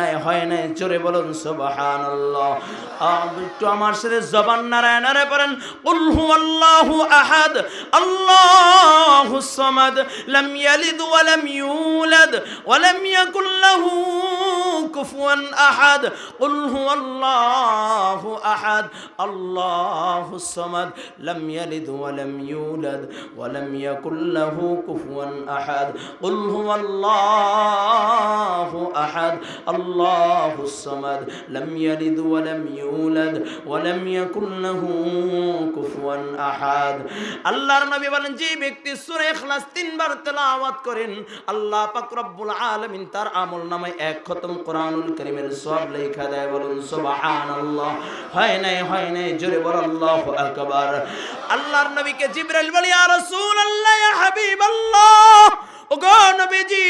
নাই জোরে বলুন সুবহানাল্লাহ। একটু আমার সাথে জবান নাড়ায় নাড়ায় পড়েন, কুল হুয়াল্লাহু আহাদ, আল্লাহুস সামাদ, লাম ইয়ালিদ ওয়া লাম ইউলাদ ওয়া লাম ইয়াকুল লাহু কুফুয়ান আহাদ। কুল হুয়াল্লাহু আহাদ, আল্লাহুস সামাদ, লাম ইয়ালিদ ওয়া লাম ইউলাদ ওয়া লাম ইয়াকুল লাহু কুফুয়ান আহাদ। কুল হুয়াল্লাহু আহাদ, আল্লাহুস সামাদ, লাম ইয়ালিদ ওয়া লাম ইউলাদ ওয়া লাম ইয়াকুল লাহু কুফুয়ান আহাদ। আল্লাহর নবী বলেন, যে ব্যক্তি সূরা ইখলাস 3 বার তেলাওয়াত করেন, আল্লাহ পাক রব্বুল আলামিন তার আমলনামায় এক খতম কোরআনুল কারীমের সওয়াব লেখা দেয়। বলুন সুবহানাল্লাহ। হয় নাই জোরে বল আল্লাহু আকবার। আল্লাহর নবীকে জিবরাইল বলে, ইয়া রাসূলুল্লাহ, ইয়া হাবিবাল্লাহ, ওগো নবীজি,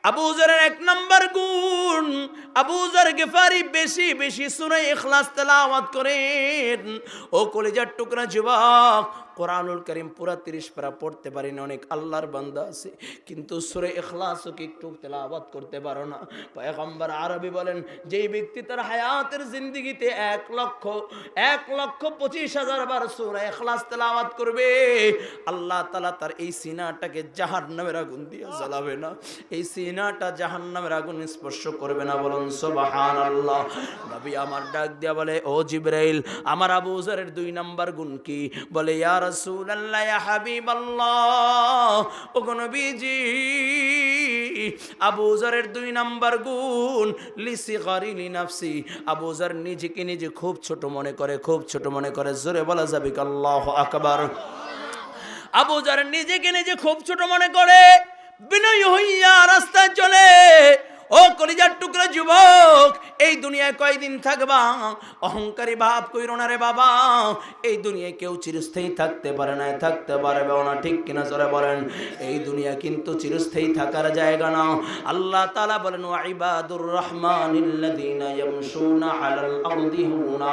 আবু যরের এক নম্বর গুণ, আবু যর গিফারি বেশি বেশি সূরা ইখলাস তেলাওয়াত করেন। ও কলিজার টুকরা যুবক, কোরআনুল কারীম পুরা 30 পারা পড়তে পারি না, অনেক আল্লাহর বান্দা আছে, কিন্তু সূরা ইখলাসও কি একটু তেলাওয়াত করতে পারো না? পয়গম্বর আরবি বলেন, যেই ব্যক্তি তার হায়াতের জিন্দেগিতে 1,25,000 বার সূরা ইখলাস তেলাওয়াত করবে, আল্লাহ তাআলা তার এই সিনাটাকে জাহান্নামের আগুন দিয়ে জ্বালাবে না, এই সিনাটা জাহান্নামের আগুন স্পর্শ করবে না। বলুন সুবহানাল্লাহ। নবী আমার ডাক দিয়া বলে, ও জিবরাইল, আমার আবু যরের 2 নাম্বার গুণ কি? বলে, ইয়া রাসূলুল্লাহ, ইয়া হাবিবাল্লাহ, ওগো নবীজি, আবু যরের 2 নাম্বার গুণ, লিসিগারি লিনাফসি। আবু যর নিজেকে নিজে খুব ছোট মনে করে, জোরে বলা যাবে কি আল্লাহু আকবার। আবু যর নিজেকে নিজে খুব ছোট মনে করে, বিনয়ী হইয়া রাস্তায় চলে। ও কলিজার টুকরা যুবক, এই দুনিয়ায় কয়দিন থাকবা? অহংকারী ভাব কইরো না রে বাবা। এই দুনিয়ায় কেউ চিরস্থায়ী থাকতে পারে না, থাকতে পারবে না, ঠিক কিনা জোরে বলেন? এই দুনিয়া কিন্তু চিরস্থায়ী থাকার জায়গা না। আল্লাহ তাআলা বলেন, ওয়া ইবাদুর রহমানিল্লাযীনা ইয়ামশুনা আলাল আরদি হাওনা।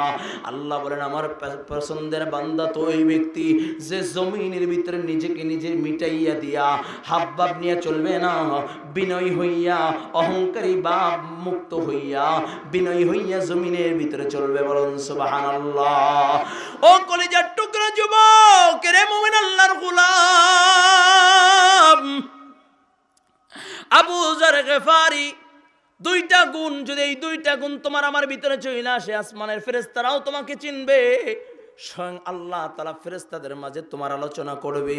আল্লাহ বলেন, আমার পছন্দের বান্দা তো ওই ব্যক্তি যে জমিনের ভিতরে নিজেকে নিজে মিটাইয়া দিয়া হাবভাব নিয়ে চলবে না, বিনয়ী হইয়া, অহংকারী ভাব মুক্ত হইয়া, বিনয়ী হইয়া জমিনের ভিতরে চলবে। বলুন সুবহানাল্লাহ। ও কলিজার টুকরা যুবক, রে মুমিন আল্লাহর গোলাম, আবু যর গিফারি 2টা গুণ, যদি এই 2টা গুণ তোমার আমার ভিতরে চলে আসে, আসমানের ফেরেশতারাও তোমাকে চিনবে, স্বয়ং আল্লাহ তাআলা ফেরেশতাদের মাঝে তোমার আলোচনা করবে।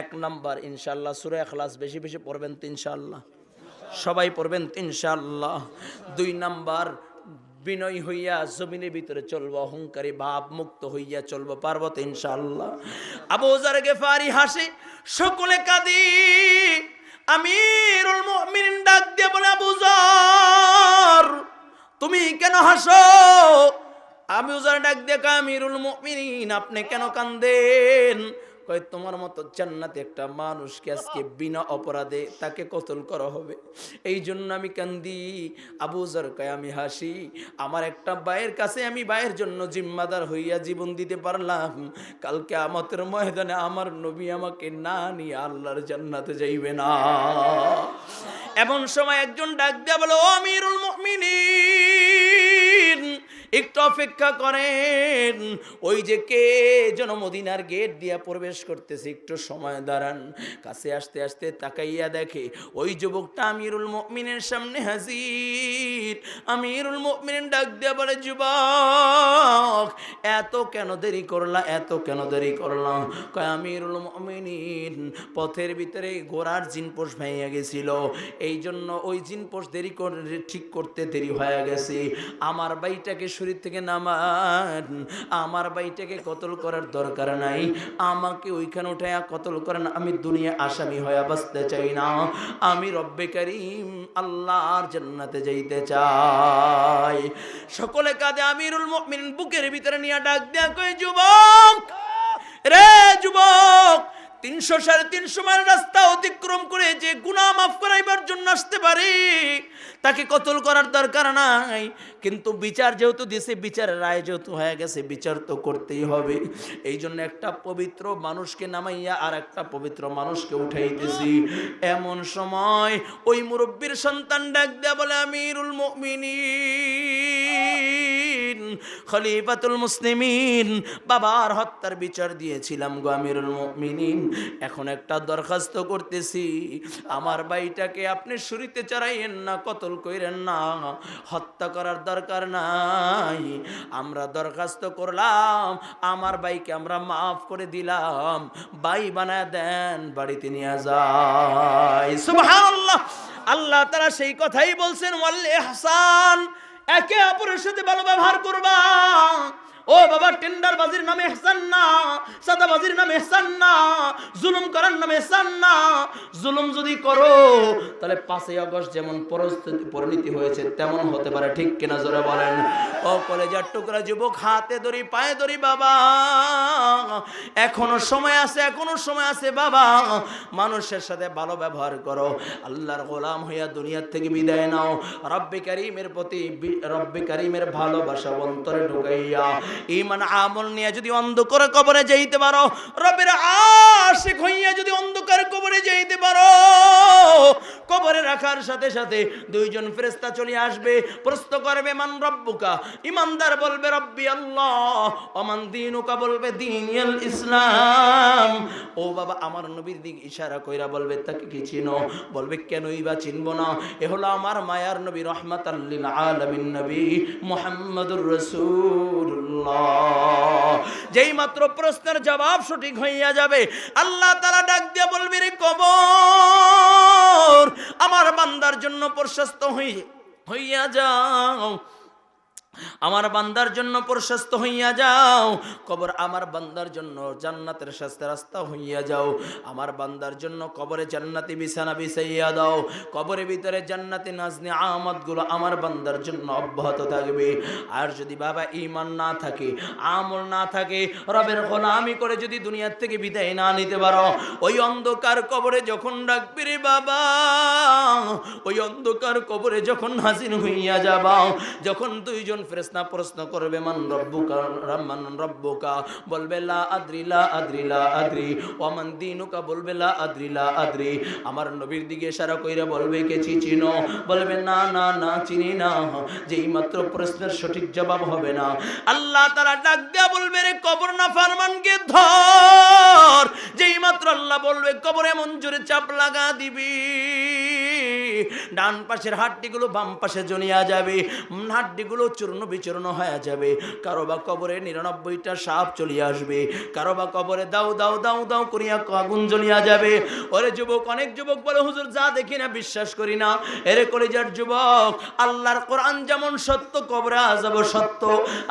1 নাম্বার ইনশাআল্লাহ সূরা ইখলাস বেশি বেশি পড়বেন তো ইনশাআল্লাহ, সবাই পড়বেন ইনশাআল্লাহ। 2 নাম্বার, বিনয়ী হইয়া জমিনের ভিতরে চলবো, অহংকারী ভাব মুক্ত হইয়া চলবো, পারবো তো ইনশাআল্লাহ। আবু যর গিফারি হাসে, সকলে কাঁদি। আমিরুল মুমিনিন ডাক দিয়ে বলে, আবু যর, তুমি কেন হাসো? আবু যর ডাক দিয়ে, আমিরুল মুমিনিন, আপনি কেন কাঁদেন? কয় তোমার মতো জান্নাতে একটা মানুষকে আজকে বিনা অপরাধে তাকে কতল করা হবে। এই জন্য আমি কান্দি। আবু যর কয় আমি হাসি, আমার একটা ভাইয়ের কাছে আমি ভাইয়ের জন্য জিম্মাদার হইয়া জীবন দিতে পারলাম, কালকে কিয়ামতের ময়দানে আমার নবী আমাকে না নিয়ে আল্লাহর জান্নাতে যাইবে না। এমন সময় একজন ডাক দিয়া বলে, ও আমিরুল মুমিনিন, একটু অপেক্ষা করেন, ওই যে কে যেন মদিনার গেট দিয়া প্রবেশ করতেছে, একটু সময় দাঁড়ান। কাছে আসতে আসতে তাকাইয়া দেখে ওই যুবকটা আমিরুল মুমিনের সামনে হাজির। আমিরুল মুমিন ডাক দিয়া বলে, যুবক এত কেন দেরি করলা, এত কেন দেরি করলাম? কয় আমিরুল মুমিনিন, পথের ভিতরে ঘোড়ার জিনপোষ ভাইয়া গেছিল, এই জন্য ওই জিনপোষ দেরি করে ঠিক করতে দেরি হয়ে গেছে। আমার ভাইটাকে শরীর থেকে নামান, আমার ভাইটাকে কতল করার দরকার নাই, আমাকে ওইখানে উঠাইয়া কতল করেন, আমি দুনিয়া আসামি হয়ে বাঁচতে চাই না, আমি রব্বে কারীম আল্লাহর জান্নাতে যাইতে চাই। সকলে কাঁদে। আমিরুল মুমিনিন বুকের ভিতরে নিয়ে ডাক দেয়া কয়, যুবক রে যুবক, 300-350 মাইল রাস্তা অতিক্রম করে যে গুনাহ মাফ করাইবার জন্য আসতে পারে, তাকে কতল করার দরকার নাই, কিন্তু বিচার যেহেতু দিয়েছে, বিচারের রায় যেহেতু হয়ে গেছে, বিচার তো করতেই হবে। এই জন্য একটা পবিত্র মানুষকে নামাইয়া আর একটা পবিত্র মানুষকে উঠাইতেছি। এমন সময় ওই মুরব্বীর সন্তান ডাক দেয়া বলে, আমিরুল মুমিনিন, খলিফাতুল মুসলিমিন, বাবার হত্যার বিচার দিয়েছিলাম গো আমিরুল মুমিনিন, এখন একটা দরখাস্ত করতেছি, আমার ভাইটাকে আপনি শুরিতে চড়াইয়েন না, কতল কইরেন না, হত্যা করার দরকার নাই। আমরা দরখাস্ত করলাম, আমার ভাইকে আমরা মাফ করে দিলাম, ভাই বানায় দেন, বাড়িতে নিয়ে যায়। সুবহানাল্লাহ। আল্লাহ তাআলা সেই কথাই বলছেন, ওয়াল ইহসান, একে অপরের সাথে ভালো ব্যবহার করবা। ও বাবা, টেন্ডারবাজির নামে ইহসান না, সাদাবাজির নামে ইহসান না, জুলুম করার নামে ইহসান না। জুলুম যদি করো তাহলে 5ই আগস্ট যেমন পরিণতি হয়েছে তেমন হতে পারে, ঠিক কিনা জোরে বলেন? ও কলেজার টুকরা যুবক, হাতে ধরি পায়ে ধরি বাবা, এখনো সময় আছে, এখনো সময় আছে বাবা, মানুষের সাথে ভালো ব্যবহার করো, আল্লাহর গোলাম হইয়া দুনিয়ার থেকে বিদায় নাও, রব্বে কারীমের প্রতি রব্বে কারীমের ভালোবাসা অন্তরে ঢুকাইয়া ঈমান আমল নিয়ে যদি অন্ধকার কবরে যাইতে পারো, রবের আশিক হইয়া যদি অন্ধকার কবরে যাইতে পারো, কবরে রাখার সাথে সাথে দুইজন ফেরেশতা চলে আসবে, প্রশ্ন করবে মান রব্বুকা, ইমানদার বলবে রব্বি আল্লাহ, ওমান দীনুকা বলবে দীনুল ইসলাম। ও বাবা, আমার নবীর দিকে ইশারা কইরা বলবে তাকে কি চিনো? বলবে কেনই বা চিনবো না, এ হলো আমার মায়ার নবী, রহমাতাল লিল আলামিন নবী মুহাম্মদুর রাসূলুল্লাহ। যেই মাত্র প্রশ্নের জবাব সঠিক হইয়া যাবে, আল্লাহ তাআলা ডাক দিয়ে বলবে, রে কবর আমার বান্দার জন্য প্রশস্ত হইয়া যাও, আমার বান্দার জন্য প্রশস্ত হইয়া যাও, কবর আমার বান্দার জন্য জান্নাতের শাস্তি রাস্তা হইয়া যাও, আমার বান্দার জন্য কবরে জান্নাতি বিছানা বিছাইয়া দাও, কবরের ভিতরে জান্নাতি নাজনি আমতগুলো আমার বান্দার জন্য অব্যাহত থাকবে। আর যদি বাবা ঈমান না থাকে, আমল না থাকে, রবের গোলামি করে যদি দুনিয়ার থেকে বিদায় না নিতে পারো, ওই অন্ধকার কবরে যখন ডাকবে রে বাবা, ওই অন্ধকার কবরে যখন হাজির হইয়া যাবা, যখন দুইজন ফেরেশতা প্রশ্ন করবে মান রব্বুকা, মান রব্বুকা, বলবে লা আদ্রি লা আদ্রি লা আদ্রি, ওয়া মান দীনুকা, বলবে লা আদ্রি লা আদ্রি। আমার নবীর দিকে ইশারা কইরা বলবে কে চিনো? বলবে না না না চিনি না। যেই মাত্র প্রশ্নের সঠিক জবাব হবে না, আল্লাহ তাআলা ডাক দিয়া বলবে রে কবর না ফরমানকে ধর। যেই মাত্র আল্লাহ বলবে কবরে এমন জোরে চাপ লাগা দিবি, ডান পাশের হাড্ডিগুলো বাম পাশে জনিয়া যাবে, হাড্ডিগুলো চূর্ণ বিচূর্ণ হয়ে যাবে, কারো বা কবরে 99টা সাপ চলিয়ে আসবে, কারো বা কবরে দাও দাও দাও দাও করিয়া আগুন জ্বলিয়া যাবে। ওরে যুবক, অনেক যুবক বলে হুজুর যা দেখি না বিশ্বাস করি না। এরে কলিজার যুবক, আল্লাহর কোরআন যেমন সত্য, কবরে আযাব সত্য।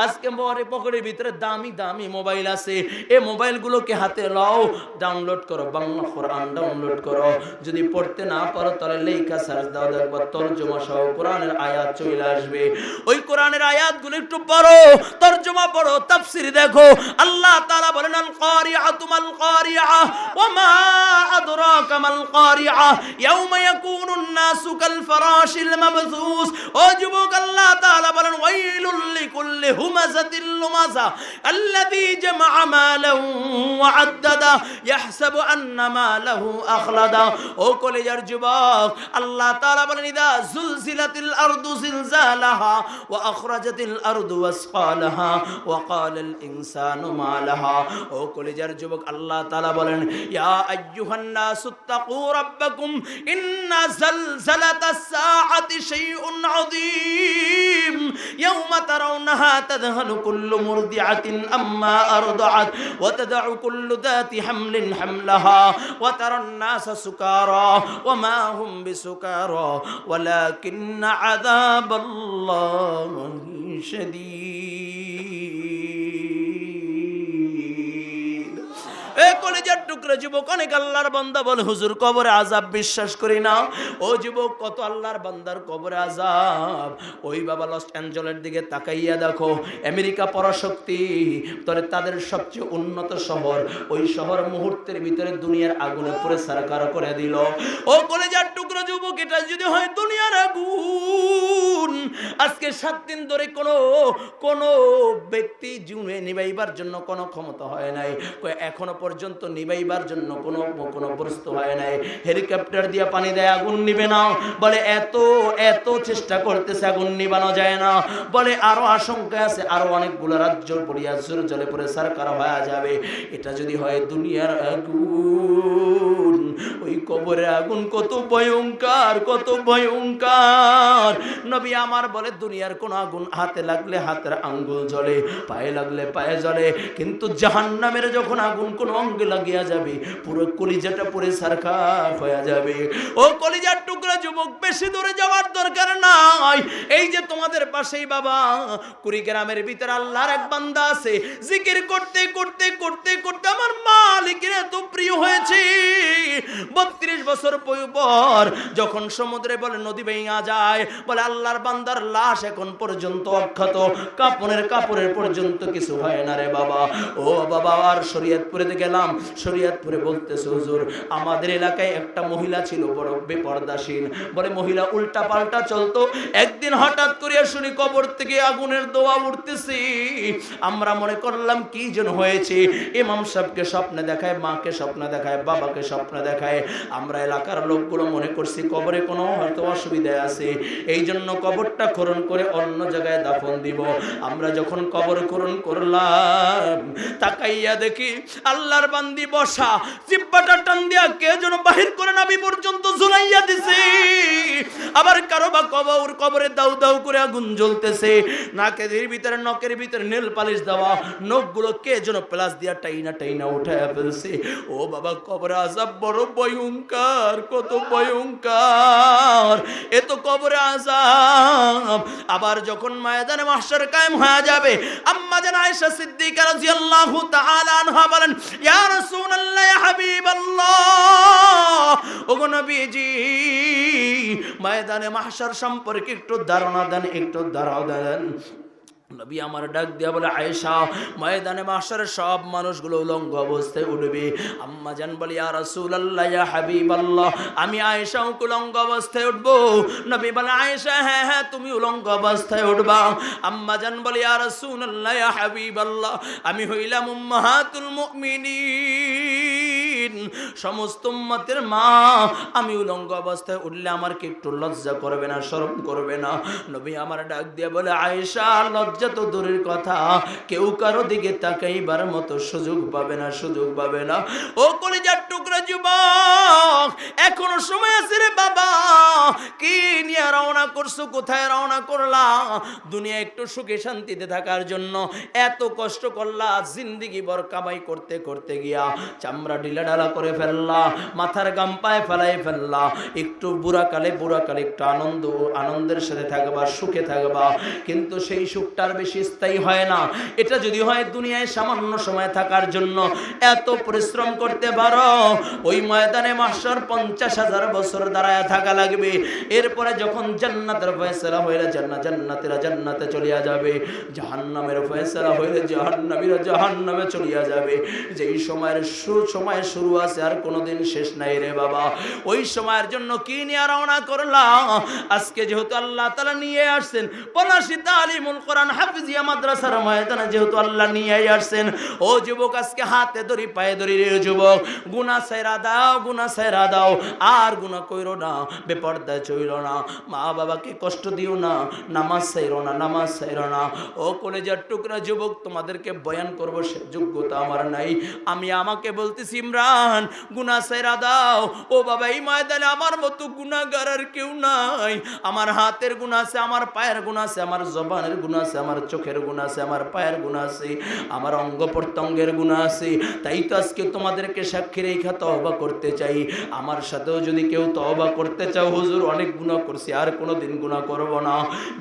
আজকে মরে পকেটের ভিতরে দামি দামি মোবাইল আছে, এই মোবাইলগুলোকে হাতে লও, ডাউনলোড করো, বাংলা কোরআন ডাউনলোড করো, যদি পড়তে না পারো তাহলে লেখা সার্চ দাও, দেখবা তরজমা সহ কোরআনের আয়াত চলে আসবে। ওই কোরআনের আয়াতগুলো একটু পড়ো, তরজমা পড়ো, তাফসীর দেখো। আল্লাহ তাআলা বলেন আল কারিআতু মাল কারিআ ওয়া মা আদরাকা মাল কারিআ ইয়াউমা ইয়াকুনুন নাসু কাল ফারাশিল মাবসুস। ও যুবক, আল্লাহ তাআলা বলেন ওয়াইলুল লিকুল্লি হুমাযাতিল লুমাযা আল্লাযী জামাআ মালাহু ওয়া আদ্দাদা ইয়াহসাবু আন্না মালাহু আখলাদা। ও কলেজার যুবক, আল্লাহ তাআলা বলেন ইদা যুলজিলাতিল আরদু জিলজালাহা ওয়া আখরাজাতিল আরদু ওয়াসকালাহা ওয়া ক্বালাল ইনসানু মা লাহা। ও কলেজার যুবক, আল্লাহ তাআলা বলেন ইয়া আইয়ুহান নাসুত্তাকু রাব্বাকুম ইন্না জালজালাতাস সাআতি শাইউন আযীম ইয়াওমা তারাউনাহা তাযহালু কুল্লু মুরদিআতিন আম্মা আরদাআত ওয়া তাদউ কুল্লু যাতি হামলিন হামলাহা ওয়া তারান নাসা সুকারা ওয়া মা হুম বিসুকারা ওয়ালাকিন্না আযাবাল্লাহি শাদীদ। এ কলেজের টুকরা যুবক, অনেক আল্লাহর বান্দা বলে হুজুর কবরে আযাব বিশ্বাস করি না। ও যুবক, কত আল্লাহর বান্দার কবরে আযাব। ওই বাবা লস অ্যাঞ্জেলের দিকে তাকাইয়া দেখো, আমেরিকা পরাশক্তি তবে তাদের সবচেয়ে উন্নত শহর, ওই শহর মুহূর্তের ভিতরে দুনিয়ার আগুনে পুরে সারকার করে দিল। ও কলেজের টুকরা যুবক, এটা যদি হয় দুনিয়ার আগুন, আজকে 7 দিন ধরে কোনো ব্যক্তি জীবনে নিবাইবার জন্য কোনো ক্ষমতা হয় নাই, এখনো পর্যন্ত নিবাইবার জন্য কোনো প্রস্তুত হয় নাই। হেলিকপ্টার দিয়ে পানি দেয়, আগুন নিবে না। বলে এত চেষ্টা করতেছে, আগুন নিবানো যায় না। বলে আরো আশঙ্কা আছে, আরো অনেকগুলো রাজ্য পড়িয়া জলে পড়ে সারকার হয়ে যাবে। এটা যদি হয় দুনিয়ার আগুন, ওই কবরের আগুন কত ভয়ঙ্কর, কত ভয়ঙ্কর। নবী আমার বলে দুনিয়ার কোন আগুন হাতে লাগলে হাতের আঙ্গুল জ্বলে, পায়ে লাগলে পায়ে জ্বলে, কিন্তু জাহান্নামের যখন আগুন কোন অঙ্গে লাগিয়া যাবে, পুরো কলিজাটা পুরে সারখার হয়ে যাবে। ও কলিজার টুকরা যুবক, বেশি দূরে যাওয়ার দরকার নাই। এই যে তোমাদের পাশেই বাবা কুড়িগ্রামের ভিতরে আল্লাহর এক বান্দা আছে, জিকির করতে করতে করতে করতে আমার মালিকের এত প্রিয় হয়েছে। 32 বছর পর যখন সমুদ্রে বলে নদী ভেঙে যায়, বলে আল্লাহর বান্দার লাশ এখন পর্যন্ত অক্ষত, কাপড়ের পর্যন্ত কিছু হয় না রে বাবা। ও বাবা, আর শরীয়তপুরে গেলাম, শরীয়তপুরে বলতেছে হুজুর আমাদের এলাকায় একটা মহিলা ছিল বড় বেপরদাশীল, বলে মহিলা উল্টা পাল্টা চলতো। একদিন হঠাৎ করে শুনি কবর থেকে আগুনের দোয়া উঠতেছে। আমরা মনে করলাম কি যেন হয়েছে। ইমাম সাহেবকে স্বপ্নে দেখায়, মাকে স্বপ্নে দেখায়, বাবাকে স্বপ্নে দেখায়। আমরা এলাকার লোকগুলো মনে করছি কবরে কোনো হয়তো অসুবিধা আছে, এই জন্য কবরটা খনন করে অন্য জায়গায় দাফন দিব। আমরা যখন কবর খনন করলাম, তাকাইয়া দেখি আল্লাহর বান্দি বসা, জিব্বাটা টান দিয়া কে যেন বাহির করে নাবি পর্যন্ত ঝুলাইয়া দিছে। আবার কারো বা কবরে দাউ দাউ করে আগুন জ্বলতেছে, নাকের ভিতরে নখের ভিতরে নেল পালিশ দেওয়া, নখগুলো কে যেন প্লাস দিয়া টাইনা উঠাইয়া ফেলছে। ও বাবা, কবরে আযাব বড় ভয়ঙ্কর, কত ভয়ঙ্কর, এ তো কবরে আযাব। আবার যখন ময়দানে মাহশর কায়েম হয়ে যাবে, আম্মা জান আয়েশা সিদ্দিকা রাদিয়াল্লাহু তাআলা আনহা বলেন ইয়া রাসূলুল্লাহ, ইয়া হাবিবাল্লাহ, ওগো নবীজি ময়দানে মাহশর সম্পর্কে একটু ধারণা দেন, একটু ধারণা দেন। নবী আমার ডাক দিয়া বলে আয়েশা, ময়দানে মাহশরে সব মানুষগুলো উলঙ্গ অবস্থায় উঠবে। আম্মা জান বলে ইয়া রাসূলুল্লাহ, ইয়া হাবিবাল্লাহ, আমি আয়েশা উলঙ্গ অবস্থায় উঠব। নবী বলে আয়েশা, হ্যাঁ হ্যাঁ তুমি উলঙ্গ অবস্থায় উঠবা। আম্মা জান বলে ইয়া রাসূলুল্লাহ, ইয়া হাবিবাল্লাহ, আমি হইলাম উম্মাহাতুল মুমিনিন, সমস্ত উম্মতের মা, আমি উলঙ্গ অবস্থায় উঠলে আমার কি একটু লজ্জা করবে না, শরম করবে না? নবী আমার ডাক দিয়া বলে আয়েশা, লজ্জা তো দূরের কথা, কেউ কারো দিকে তাকাইবার মতো সুযোগ পাবে না, সুযোগ পাবে না। ও কলিজার টুকরা যুবক, এখনো সময় আছে রে বাবা। কি নিয়ে রওনা করছো, কোথায় রওনা করলা? দুনিয়া একটু সুখে শান্তিতে থাকার জন্য এত কষ্ট করলা, জিন্দেগি ভর কামাই করতে করতে গিয়া চামড়া ঢিলা ঢালা করে ফেললা, মাথার গাম পায়ে ফেলাই ফেললা, একটু বুড়াকালে একটু আনন্দের সাথে থাকবা, সুখে থাকবা, কিন্তু সেই সুখটার বেশি স্থায়ী হয় না। এটা যদি হয় দুনিয়ায় সামান্য সময় থাকার জন্য এত পরিশ্রম করতে পারো, ওই ময়দানে মাহশর 50,000 বছর দাঁড়ায় থাকা লাগবে। এরপরে যখন জান্নাতের ফয়সালা হইলে জান্নাতীরা জান্নাতে চলিয়া যাবে, জাহান্নামের ফয়সালা হইলে জাহান্নামীরা জাহান্নামে চলিয়া যাবে। যেই সময় শুরু আছে আর কোনোদিন শেষ নাই রে বাবা। ওই সময়ের জন্য কি নিয়ে রওনা করলাম? আজকে যেহেতু আল্লাহ তাআলা নিয়ে আসছেন পলাশী তালিমুল কোরআন হাফিজিয়া মাদ্রাসার ময়দানে, যেহেতু আল্লাহ নিয়ে আসছেন, ও যুবক আজকে হাতে ধরি পায়ে ধরি রে যুবক, গুনাহ ছাইরা দাও, আর গুনাহ কইরো না, বেপরদায় চইরো না, মা বাবাকে কষ্ট দিও না, নামাজ ছাইরো না। ও কলেজার টুকরা যুবক, তোমাদেরকে বয়ান করব সে যোগ্যতা আমার নাই। আমি আমাকে বলতেছি, ইমরান গুনাহ ছাইরা দাও। ও বাবা, এই ময়দানে আমার মতো গুনাহগার আর কেউ নাই। আমার হাতের গুনাহ আছে, আমার পায়ের গুনাহ আছে, আমার জবানের গুনাহ আছে, আমার চোখের গুনাহ আছে, আমার পায়ের গুনাহ আছে, আমার অঙ্গ প্রত্যঙ্গের গুনাহ আছে। তাই তো আজকে তোমাদেরকে সাক্ষী রেখে তওবা করতে চাই। আমার সাথেও যদি কেউ তওবা করতে চাও, হুজুর অনেক গুনাহ করছি, আর কোনোদিন গুনাহ করব না,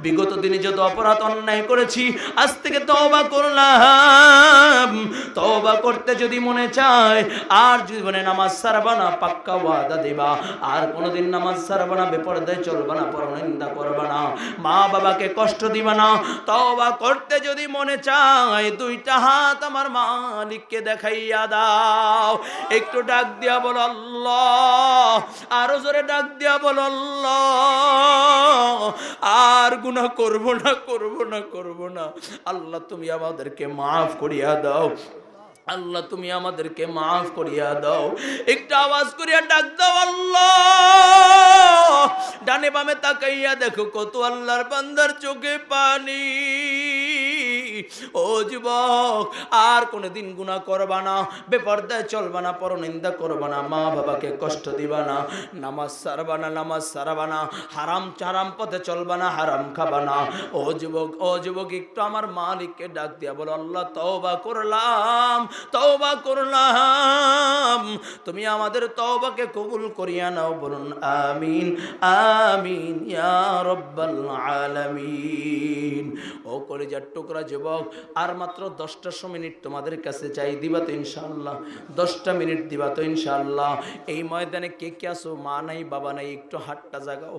বিগত দিনে যত অপরাধ অন্যায় করেছি আজ থেকে তওবা করলাম। তওবা করতে যদি মনে চায়, আর জীবনে নামাজ ছাড়বা না, পাক্কা ওয়াদা দিবা, আর কোনোদিন নামাজ ছাড়বা না, বেপরদায় চলবা না, পরনিন্দা করবা না, মা বাবাকে কষ্ট দিবা না। তওবা করতে যদি মনে চায়, দুইটা হাত আমার মালিককে দেখাইয়া দাও। একটু ডাক দিয়া বলো আল্লাহ, আরো জোরে ডাক দিয়া বলো আল্লাহ। আর গুনাহ করব না। আল্লাহ তুমি আমাদেরকে মাফ করিয়া দাও, আল্লাহ তুমি আমাদেরকে মাফ করিয়া দাও। একটা আওয়াজ করিয়া ডাক দাও আল্লাহ। ডানে বামে তাকাইয়া দেখো কত আল্লাহর বান্দার চোখে পানি। ও যুবক, আর কোনদিন গুনাহ করবা না, বেপরদায় চলবা না, পরনিন্দা করবা না, মা বাবাকে কষ্ট দিবা না, নামাজ ছাড়বা না, হারাম পথে চলবা না, হারাম খাবা না। ও যুবক একটু আমার মালিককে ডাক দিয়া বলো আল্লাহ তওবা করলাম, তুমি আমাদের তওবাকে কবুল করিয়া নাও। বলুন আমিন আমিন ইয়া রাব্বাল আলামিন। ও কলিজার টুকরা যুবক, আর মাত্র 10টা মিনিট তোমাদের কাছে চাই, দিবা তো ইনশাআল্লাহ? 10টা মিনিট দিবা তো ইনশাআল্লাহ? এই ময়দানে কে কে আসো, মা নাই বাবা নাই, একটু হাতটা জাগাও।